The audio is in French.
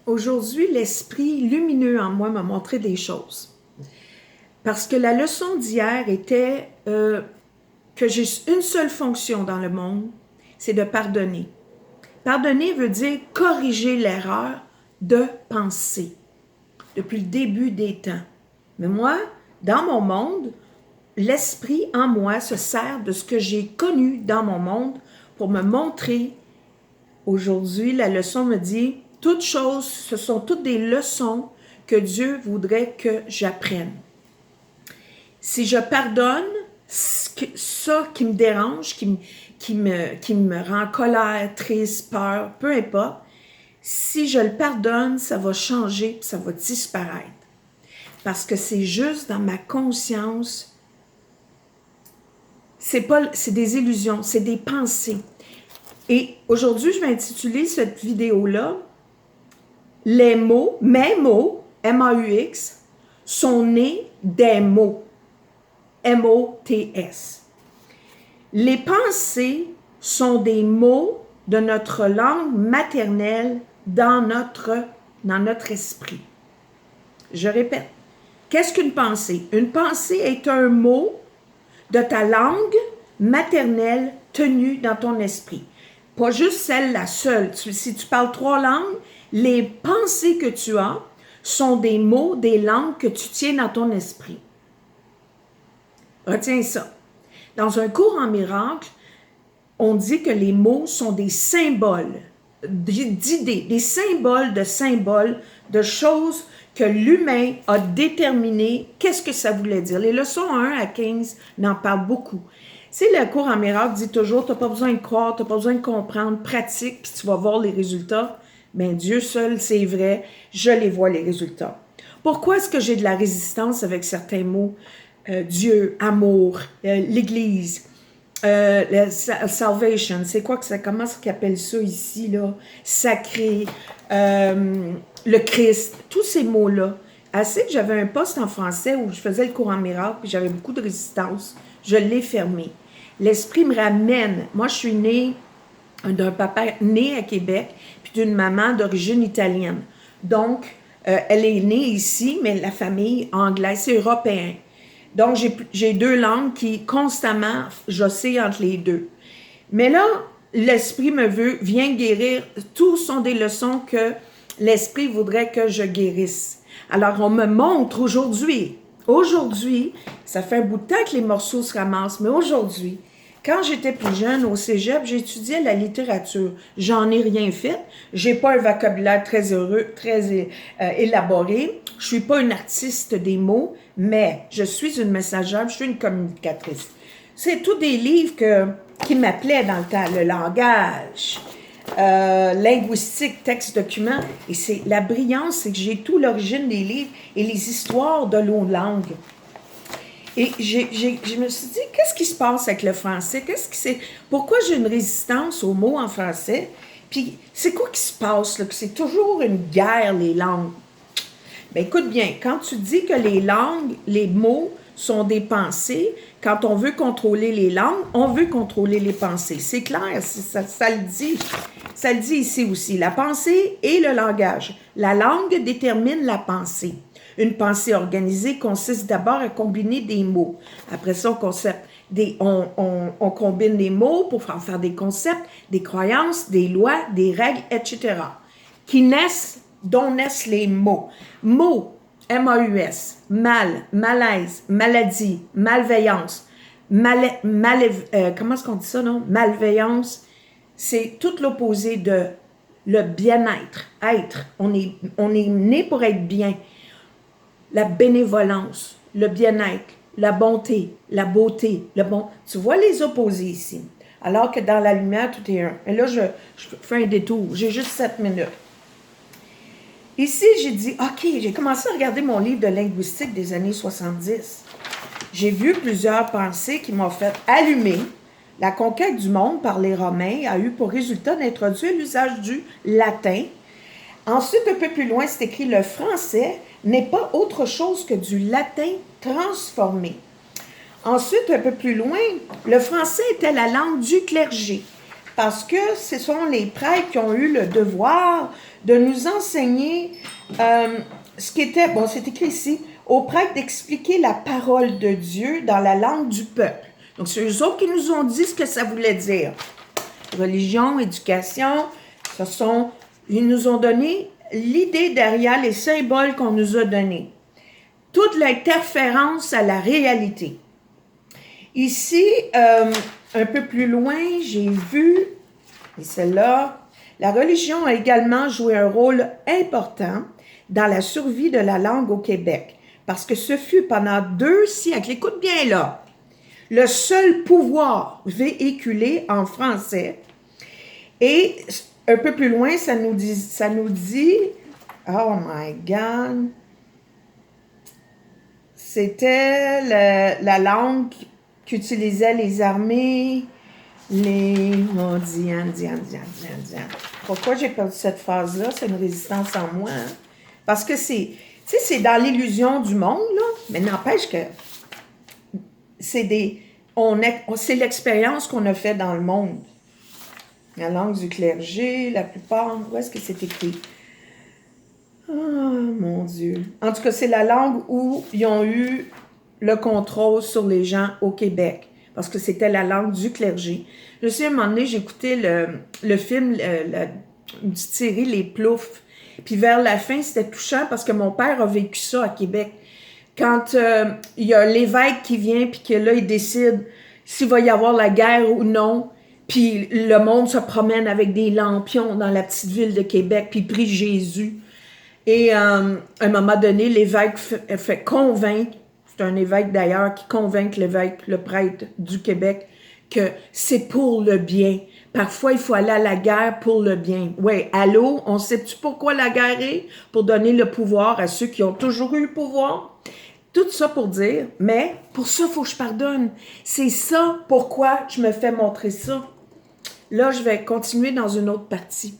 Aujourd'hui, l'esprit lumineux en moi m'a montré des choses. Parce que la leçon d'hier était que j'ai une seule fonction dans le monde, c'est de pardonner. Pardonner veut dire corriger l'erreur de penser depuis le début des temps. Mais moi, dans mon monde, l'esprit en moi se sert de ce que j'ai connu dans mon monde pour me montrer. Aujourd'hui, la leçon me dit, toutes choses, ce sont toutes des leçons que Dieu voudrait que j'apprenne. Si je pardonne ça qui me dérange, qui me rend en colère, triste, peur, peu importe, si je le pardonne, ça va changer, ça va disparaître. Parce que c'est juste dans ma conscience, c'est des illusions, c'est des pensées. Et aujourd'hui, je vais intituler cette vidéo-là « Les mots, mes mots, M-A-U-X, sont nés des mots, M-O-T-S. Les pensées sont des mots de notre langue maternelle dans notre esprit. Je répète, qu'est-ce qu'une pensée? Une pensée est un mot de ta langue maternelle tenue dans ton esprit. Pas juste celle-là seule. Si tu parles 3 langues, les pensées que tu as sont des mots, des langues que tu tiens dans ton esprit. Retiens ça. Dans un cours en miracle, on dit que les mots sont des symboles d'idées, des symboles de choses que l'humain a déterminé qu'est-ce que ça voulait dire. Les leçons 1 à 15 n'en parlent beaucoup. Tu sais, le cours en miracle dit toujours, tu n'as pas besoin de croire, tu n'as pas besoin de comprendre, pratique, puis tu vas voir les résultats. Bien, Dieu seul, c'est vrai, je les vois, les résultats. Pourquoi est-ce que j'ai de la résistance avec certains mots? Dieu, amour, l'Église, salvation, c'est quoi que ça, comment est-ce qu'ils appellent ça ici, là? Sacré, le Christ, tous ces mots-là. Assez que j'avais un poste en français où je faisais le cours en miracle, puis j'avais beaucoup de résistance, je l'ai fermé. L'esprit me ramène. Moi, je suis née d'un papa né à Québec, puis d'une maman d'origine italienne. Donc, elle est née ici, mais la famille anglaise, c'est européen. Donc, j'ai 2 langues qui, constamment, j'oscille entre les deux. Mais là, l'esprit vient guérir. Tous sont des leçons que l'esprit voudrait que je guérisse. Alors, on me montre aujourd'hui, ça fait un bout de temps que les morceaux se ramassent, mais aujourd'hui, quand j'étais plus jeune au cégep, j'étudiais la littérature. J'en ai rien fait. J'ai pas un vocabulaire très élaboré. Je suis pas une artiste des mots, mais je suis une messagère, je suis une communicatrice. C'est tous des livres qui m'appelaient dans le temps. Le langage, linguistique, texte, document. Et c'est la brillance, c'est que j'ai tout l'origine des livres et les histoires de nos langues. Et je me suis dit, qu'est-ce qui se passe avec le français? Pourquoi j'ai une résistance aux mots en français? Puis, c'est quoi qui se passe, là? Que c'est toujours une guerre, les langues. Bien, écoute bien, quand tu dis que les langues, les mots sont des pensées, quand on veut contrôler les langues, on veut contrôler les pensées. C'est clair, ça le dit. Ça le dit ici aussi. La pensée et le langage. La langue détermine la pensée. Une pensée organisée consiste d'abord à combiner des mots. Après ça, on combine des mots pour faire des concepts, des croyances, des lois, des règles, etc. Dont naissent les mots. Mots, M-A-U-S, mal, malaise, maladie, malveillance, comment est-ce qu'on dit ça, non? Malveillance, c'est tout l'opposé de le bien-être, être. On est né pour être bien. La bénévolence, le bien-être, la bonté, la beauté, le bon. Tu vois les opposés ici. Alors que dans la lumière, tout est un. Et là, je fais un détour. J'ai juste 7 minutes. Ici, j'ai dit, OK, j'ai commencé à regarder mon livre de linguistique des années 70. J'ai vu plusieurs pensées qui m'ont fait allumer. La conquête du monde par les Romains a eu pour résultat d'introduire l'usage du latin. Ensuite, un peu plus loin, c'est écrit « Le français n'est pas autre chose que du latin transformé ». Ensuite, un peu plus loin, le français était la langue du clergé. parce que ce sont les prêtres qui ont eu le devoir de nous enseigner ce qui était, bon, c'est écrit ici, aux prêtres d'expliquer la parole de Dieu dans la langue du peuple. Donc, c'est eux autres qui nous ont dit ce que ça voulait dire. Religion, éducation, ils nous ont donné l'idée derrière les symboles qu'on nous a donnés. Toute l'interférence à la réalité. Ici, un peu plus loin, j'ai vu, et celle-là, la religion a également joué un rôle important dans la survie de la langue au Québec, parce que ce fut pendant 2 siècles, écoute bien là, le seul pouvoir véhiculé en français. Et un peu plus loin, ça nous dit, oh my God, c'était la langue qu'utilisaient les armées, oh, Diane. Pourquoi j'ai perdu cette phase-là? C'est une résistance en moi. Hein? Parce que c'est dans l'illusion du monde, là, mais n'empêche que c'est l'expérience qu'on a fait dans le monde. La langue du clergé, la plupart, où est-ce que c'est écrit? Oh, mon Dieu. En tout cas, c'est la langue où ils ont eu le contrôle sur les gens au Québec, parce que c'était la langue du clergé. Je sais, à un moment donné, j'écoutais le film, une petite série, Les Ploufs, puis vers la fin, c'était touchant parce que mon père a vécu ça à Québec. Quand il y a l'évêque qui vient, puis que là, il décide s'il va y avoir la guerre ou non, puis le monde se promène avec des lampions dans la petite ville de Québec, puis prie Jésus. Et à un moment donné, l'évêque fait convaincre, c'est un évêque d'ailleurs qui convainc l'évêque, le prêtre du Québec, que c'est pour le bien. Parfois, il faut aller à la guerre pour le bien. Oui, allô, on sait-tu pourquoi la guerre est? Pour donner le pouvoir à ceux qui ont toujours eu le pouvoir. Tout ça pour dire, mais pour ça, il faut que je pardonne. C'est ça pourquoi je me fais montrer ça. Là, je vais continuer dans une autre partie.